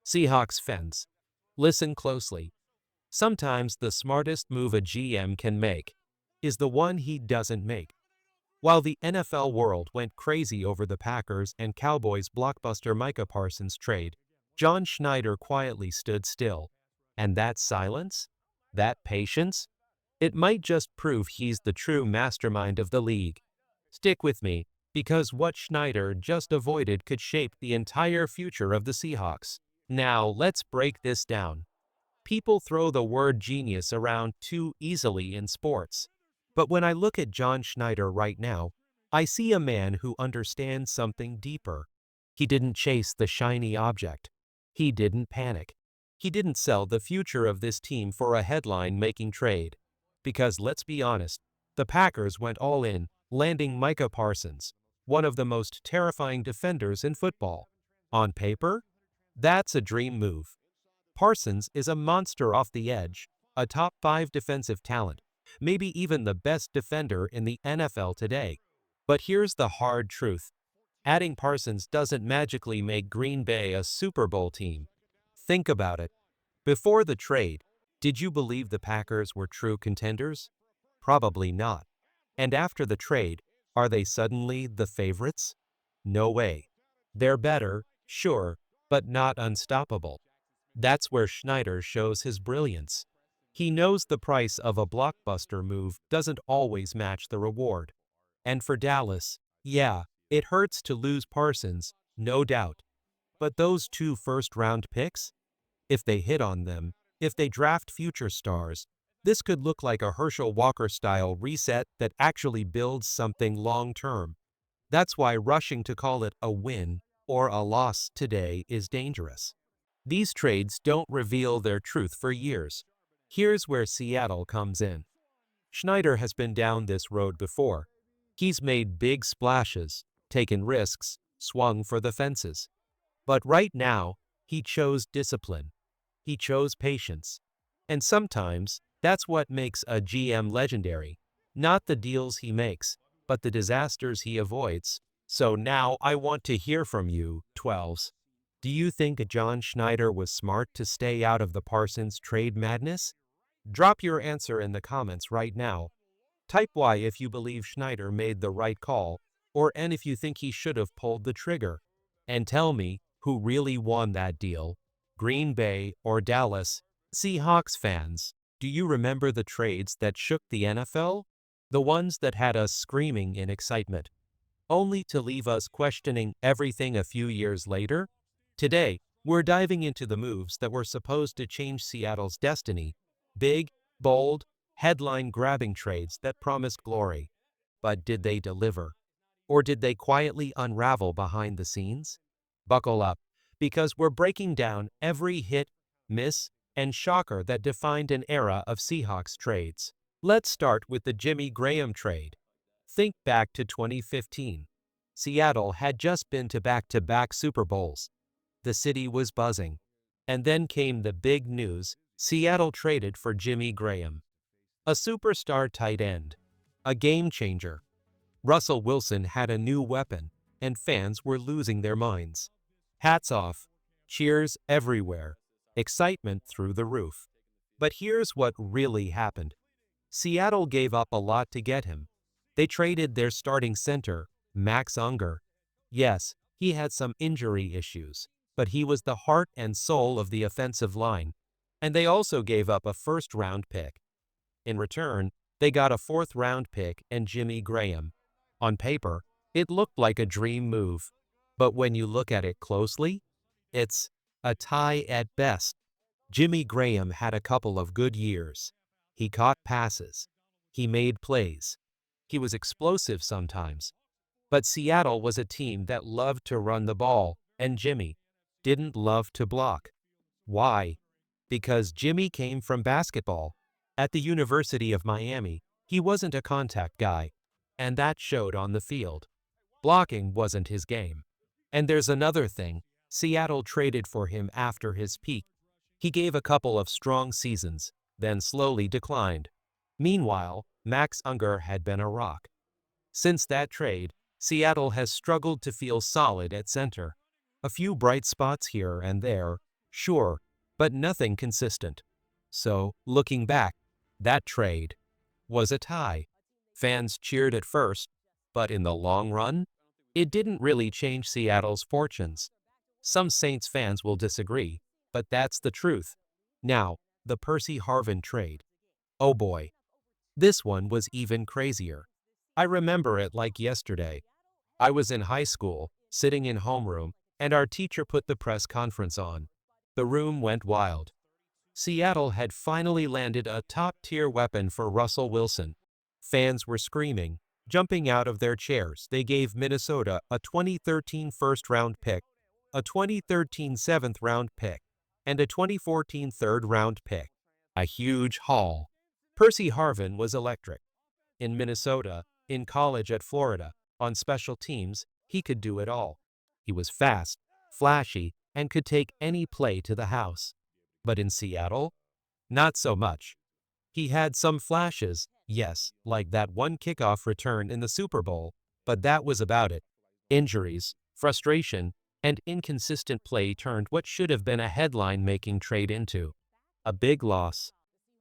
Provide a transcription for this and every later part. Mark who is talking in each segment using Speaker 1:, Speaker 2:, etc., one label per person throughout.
Speaker 1: Seahawks fans, listen closely. Sometimes the smartest move a GM can make is the one he doesn't make. While the NFL world went crazy over the Packers and Cowboys blockbuster Micah Parsons trade, John Schneider quietly stood still. And that silence? That patience? It might just prove he's the true mastermind of the league. Stick with me, because what Schneider just avoided could shape the entire future of the Seahawks. Now, let's break this down. People throw the word genius around too easily in sports. But when I look at John Schneider right now, I see a man who understands something deeper. He didn't chase the shiny object. He didn't panic. He didn't sell the future of this team for a headline-making trade. Because let's be honest, the Packers went all in, landing Micah Parsons, one of the most terrifying defenders in football. On paper, that's a dream move. Parsons is a monster off the edge, a top 5 defensive talent, maybe even the best defender in the NFL today. But here's the hard truth. Adding Parsons doesn't magically make Green Bay a Super Bowl team. Think about it. Before the trade, did you believe the Packers were true contenders? Probably not. And after the trade, are they suddenly the favorites? No way. They're better, sure, but not unstoppable. That's where Schneider shows his brilliance. He knows the price of a blockbuster move doesn't always match the reward. And for Dallas, yeah, it hurts to lose Parsons, no doubt. But those 2 first-round picks? If they hit on them, if they draft future stars, this could look like a Herschel Walker-style reset that actually builds something long-term. That's why rushing to call it a win or a loss today is dangerous. These trades don't reveal their truth for years. Here's where Seattle comes in. Schneider has been down this road before. He's made big splashes, taken risks, swung for the fences. But right now, he chose discipline. He chose patience. And sometimes, that's what makes a GM legendary. Not the deals he makes, but the disasters he avoids. So now I want to hear from you, 12s. Do you think John Schneider was smart to stay out of the Parsons trade madness? Drop your answer in the comments right now. Type Y if you believe Schneider made the right call, or N if you think he should have pulled the trigger. And tell me, who really won that deal? Green Bay or Dallas? Seahawks fans, do you remember the trades that shook the NFL? The ones that had us screaming in excitement, only to leave us questioning everything a few years later? Today, we're diving into the moves that were supposed to change Seattle's destiny. Big, bold, headline-grabbing trades that promised glory. But did they deliver? Or did they quietly unravel behind the scenes? Buckle up, because we're breaking down every hit, miss, and shocker that defined an era of Seahawks trades. Let's start with the Jimmy Graham trade. Think back to 2015. Seattle had just been to back-to-back Super Bowls. The city was buzzing. And then came the big news: Seattle traded for Jimmy Graham. A superstar tight end. A game changer. Russell Wilson had a new weapon, and fans were losing their minds. Hats off. Cheers everywhere. Excitement through the roof. But here's what really happened. Seattle gave up a lot to get him. They traded their starting center, Max Unger. Yes, he had some injury issues, but he was the heart and soul of the offensive line. And they also gave up a first-round pick. In return, they got a 4th-round pick and Jimmy Graham. On paper, it looked like a dream move. But when you look at it closely, it's a tie at best. Jimmy Graham had a couple of good years. He caught passes. He made plays. He was explosive sometimes. But Seattle was a team that loved to run the ball, and Jimmy didn't love to block. Why? Because Jimmy came from basketball. At the University of Miami, he wasn't a contact guy, and that showed on the field. Blocking wasn't his game. And there's another thing. Seattle traded for him after his peak. He gave a couple of strong seasons, then slowly declined. Meanwhile, Max Unger had been a rock. Since that trade, Seattle has struggled to feel solid at center. A few bright spots here and there, Sure, but nothing consistent. So, looking back, that trade was a tie. Fans cheered at first, but in the long run, it didn't really change Seattle's fortunes. Some Saints fans will disagree, but that's the truth. Now, the Percy Harvin trade. Oh boy, this one was even crazier. I remember it like yesterday. I was in high school, sitting in homeroom, and our teacher put the press conference on. The room went wild. Seattle had finally landed a top-tier weapon for Russell Wilson. Fans were screaming, jumping out of their chairs. They gave Minnesota a 2013 first-round pick, a 2013 seventh-round pick, and a 2014 third-round pick. A huge haul. Percy Harvin was electric. In Minnesota, in college at Florida, on special teams, he could do it all. He was fast, flashy, and could take any play to the house. But in Seattle, not so much. He had some flashes, yes, like that one kickoff return in the Super Bowl, but that was about it. Injuries, frustration, and inconsistent play turned what should have been a headline-making trade into a big loss.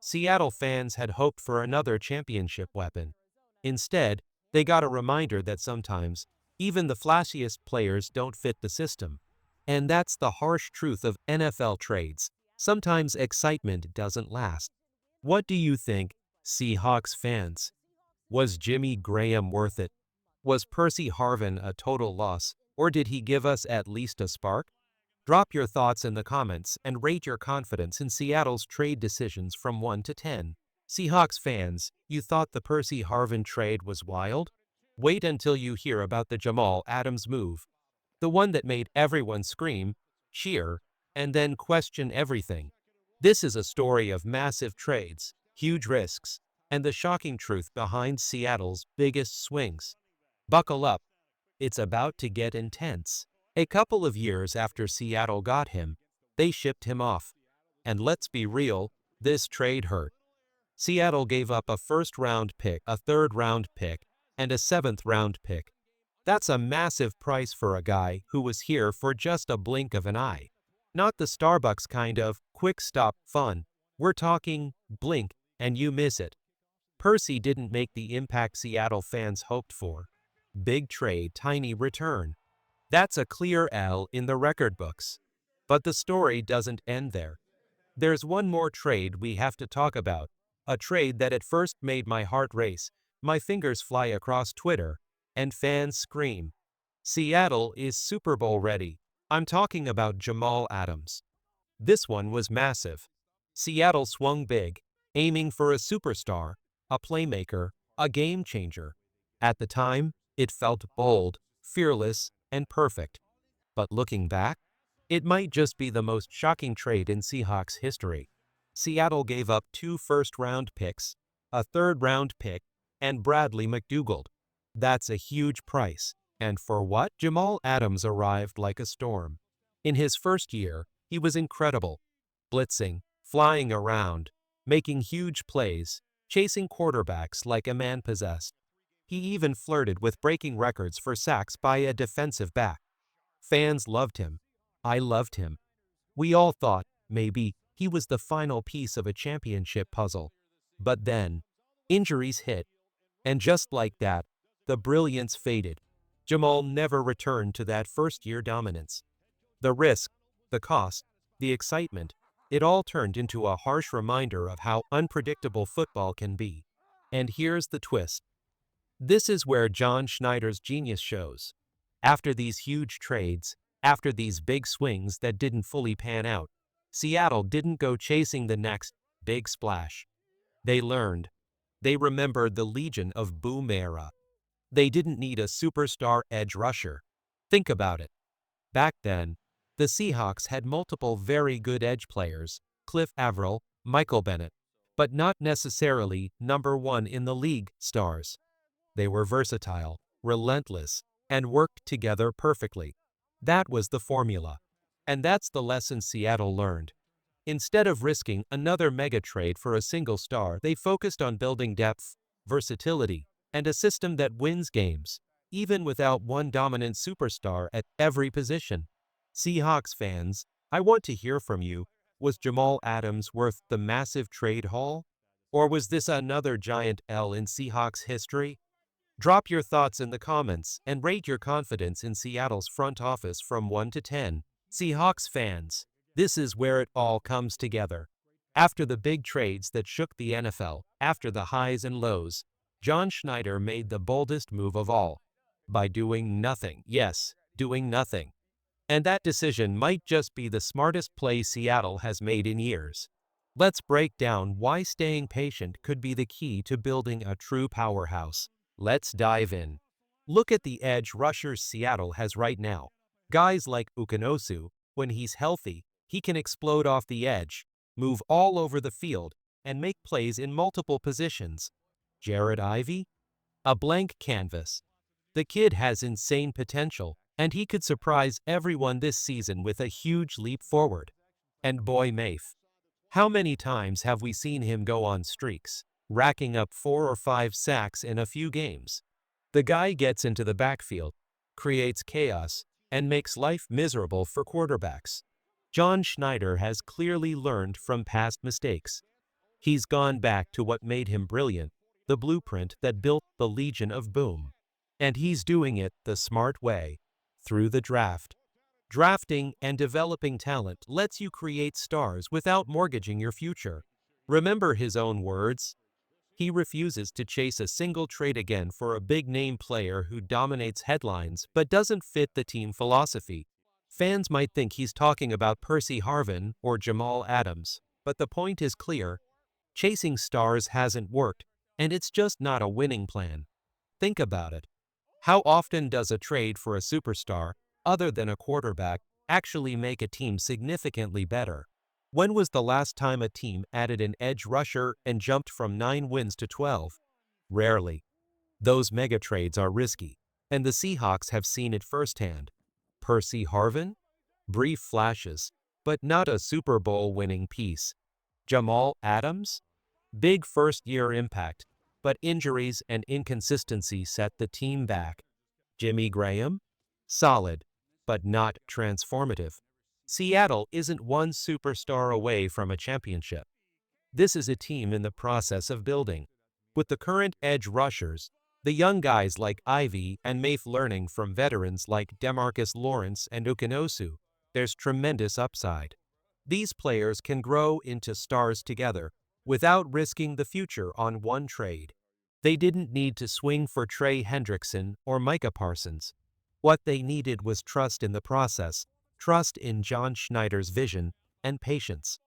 Speaker 1: Seattle fans had hoped for another championship weapon. Instead, they got a reminder that sometimes, even the flashiest players don't fit the system. And that's the harsh truth of NFL trades. Sometimes excitement doesn't last. What do you think, Seahawks fans? Was Jimmy Graham worth it? Was Percy Harvin a total loss, or did he give us at least a spark? Drop your thoughts in the comments and rate your confidence in Seattle's trade decisions from 1 to 10. Seahawks fans, you thought the Percy Harvin trade was wild? Wait until you hear about the Jamal Adams move. The one that made everyone scream, cheer, and then question everything. This is a story of massive trades, huge risks, and the shocking truth behind Seattle's biggest swings. Buckle up. It's about to get intense. A couple of years after Seattle got him, they shipped him off. And let's be real, this trade hurt. Seattle gave up a first-round pick, a third-round pick, and a seventh-round pick. That's a massive price for a guy who was here for just a blink of an eye. Not the Starbucks kind of quick-stop fun. We're talking blink and you miss it. Percy didn't make the impact Seattle fans hoped for. Big trade, tiny return. That's a clear L in the record books. But the story doesn't end there. There's one more trade we have to talk about, a trade that at first made my heart race, my fingers fly across Twitter, and fans scream. Seattle is Super Bowl ready. I'm talking about Jamal Adams. This one was massive. Seattle swung big, aiming for a superstar, a playmaker, a game changer. At the time, it felt bold, fearless, and perfect. But looking back, it might just be the most shocking trade in Seahawks history. Seattle gave up 2 first-round picks, a third-round pick, and Bradley McDougald. That's a huge price. And for what? Jamal Adams arrived like a storm. In his first year, he was incredible. Blitzing, flying around, making huge plays, chasing quarterbacks like a man possessed. He even flirted with breaking records for sacks by a defensive back. Fans loved him. I loved him. We all thought, maybe, he was the final piece of a championship puzzle. But then, injuries hit. And just like that, the brilliance faded. Jamal never returned to that first-year dominance. The risk, the cost, the excitement, it all turned into a harsh reminder of how unpredictable football can be. And here's the twist. This is where John Schneider's genius shows. After these huge trades, after these big swings that didn't fully pan out, Seattle didn't go chasing the next big splash. They learned. They remembered the Legion of Boom era. They didn't need a superstar edge rusher. Think about it. Back then, the Seahawks had multiple very good edge players, Cliff Avril, Michael Bennett, but not necessarily number one in the league stars. They were versatile, relentless, and worked together perfectly. That was the formula. And that's the lesson Seattle learned. Instead of risking another mega trade for a single star, they focused on building depth, versatility, and a system that wins games, even without one dominant superstar at every position. Seahawks fans, I want to hear from you. Was Jamal Adams worth the massive trade haul? Or was this another giant L in Seahawks history? Drop your thoughts in the comments and rate your confidence in Seattle's front office from 1 to 10. Seahawks fans, this is where it all comes together. After the big trades that shook the NFL, after the highs and lows, John Schneider made the boldest move of all. By doing nothing. Yes, doing nothing. And that decision might just be the smartest play Seattle has made in years. Let's break down why staying patient could be the key to building a true powerhouse. Let's dive in. Look at the edge rushers Seattle has right now. Guys like Ukinosu, when he's healthy, he can explode off the edge, move all over the field, and make plays in multiple positions. Jared Ivey? A blank canvas. The kid has insane potential, and he could surprise everyone this season with a huge leap forward. And boy Mafe. How many times have we seen him go on streaks, racking up 4 or 5 sacks in a few games? The guy gets into the backfield, creates chaos, and makes life miserable for quarterbacks. John Schneider has clearly learned from past mistakes. He's gone back to what made him brilliant, the blueprint that built the Legion of Boom. And he's doing it the smart way, through the draft. Drafting and developing talent lets you create stars without mortgaging your future. Remember his own words? He refuses to chase a single trade again for a big-name player who dominates headlines but doesn't fit the team philosophy. Fans might think he's talking about Percy Harvin or Jamal Adams, but the point is clear. Chasing stars hasn't worked, and it's just not a winning plan. Think about it. How often does a trade for a superstar, other than a quarterback, actually make a team significantly better? When was the last time a team added an edge rusher and jumped from 9 wins to 12? Rarely. Those mega trades are risky, and the Seahawks have seen it firsthand. Percy Harvin? Brief flashes, but not a Super Bowl winning piece. Jamal Adams? Big first-year impact, but injuries and inconsistency set the team back. Jimmy Graham? Solid, but not transformative. Seattle isn't one superstar away from a championship. This is a team in the process of building. With the current edge rushers, the young guys like Ivy and Mafe learning from veterans like DeMarcus Lawrence and Ukinosu, there's tremendous upside. These players can grow into stars together without risking the future on one trade. They didn't need to swing for Trey Hendrickson or Micah Parsons. What they needed was trust in the process, trust in John Schneider's vision, and patience.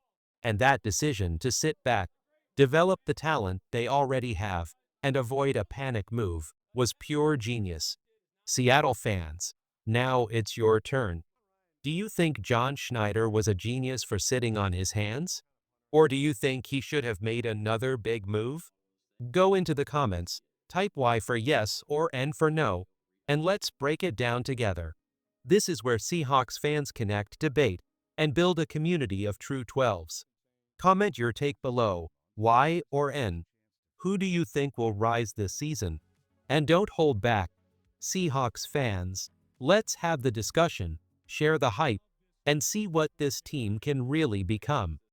Speaker 1: And that decision to sit back, develop the talent they already have, and avoid a panic move was pure genius. Seattle fans, now it's your turn. Do you think John Schneider was a genius for sitting on his hands? Or do you think he should have made another big move? Go into the comments, type Y for yes or N for no, and let's break it down together. This is where Seahawks fans connect, debate, and build a community of true 12s. Comment your take below, Y or N. Who do you think will rise this season? And don't hold back. Seahawks fans, let's have the discussion, share the hype, and see what this team can really become.